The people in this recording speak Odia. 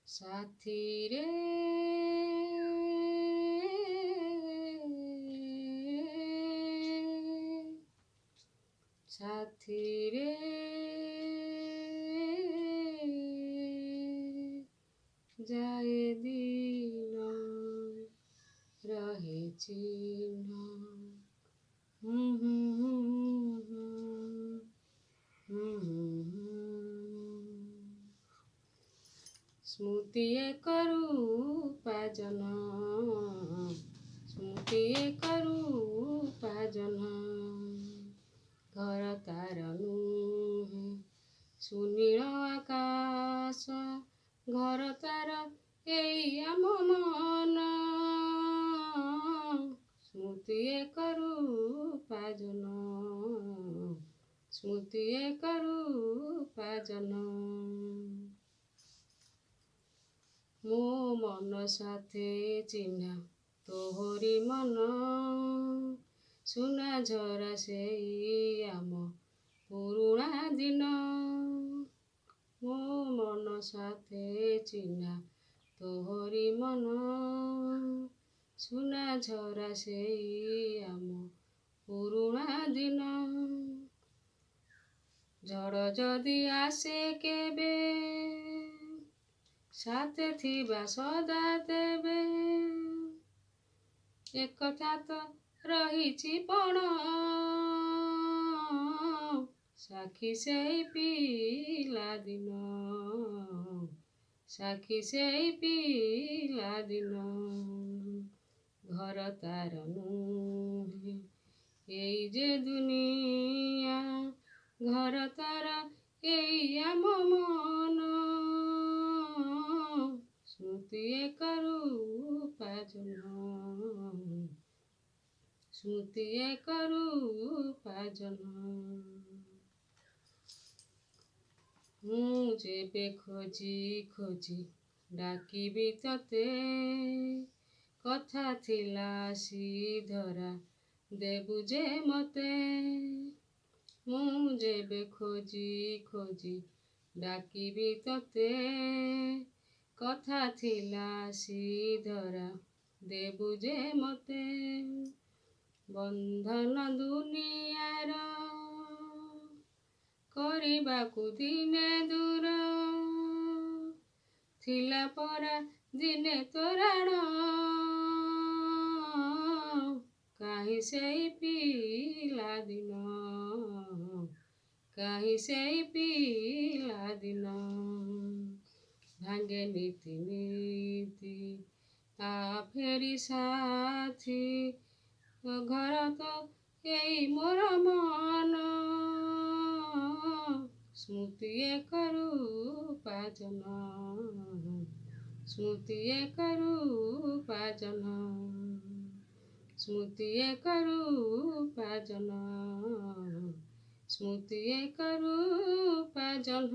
साथी रे साथी रे जाए दिन रहे चिन्ह स्मृतिए करूपाजन स्मृतिए करूपाजन घर तार नुहे सुनील आकाश घर तार एई आम मन स्मृतिए करूपाजन स्मृतिए करूपाजन ମୋ ମନ ସାଥେ ଚିହ୍ନା ତୋହରି ମନ ସୁନା ଝରା ସେଇ ଆମ ପୁରୁଣା ଦିନ ମୋ ମନ ସାଥେ ଚିହ୍ନା ତୋହରି ମନ ସୁନା ଝରା ସେଇ ଆମ ପୁରୁଣା ଦିନ ଝଡ଼ ଯଦି ଆସେ କେବେ साथे थिबा सदा देबे एकथा तो रहिछि पण साखी सेई पिला दिन साखी सेई पिला दिन घर तार नुहे एई जे दुनिया घर तार एई आम मन स्मृतिए करूपाजन स्मृतिए करूपाजन ମୁଁ ଯେବେ ଖୋଜି ଖୋଜି ଡାକିବି ତତେ କଥା ଥିଲା ଆସି ଧରା ଦେବୁ ଯେ ମତେ ମୁଁ ଯେବେ ଖୋଜି ଖୋଜି ଡାକିବି ତତେ କଥା ଥିଲା ଆସି ଧରା ଦେବୁ ଯେ ମତେ ବନ୍ଧନ ଦୁନିଆର କରିବାକୁ ଦିନେ ଦୂର ଥିଲା ପରା ଦିନେ ତୋରାଣ କାହିଁ ସେଇ ପିଲା ଦିନ କାହିଁ ସେଇ ପିଲା ଦିନ ଭାଙ୍ଗେ ନୀତି ନୀତି ଆ ଫେରି ସାଥୀ ଘର ତ ଏଇ ମୋର ମନ ସ୍ମୃତିଏ କरूपाजन स्मृतिए करूपाजन स्मृतिए करूपाजन स्मृतिए करूपाजन।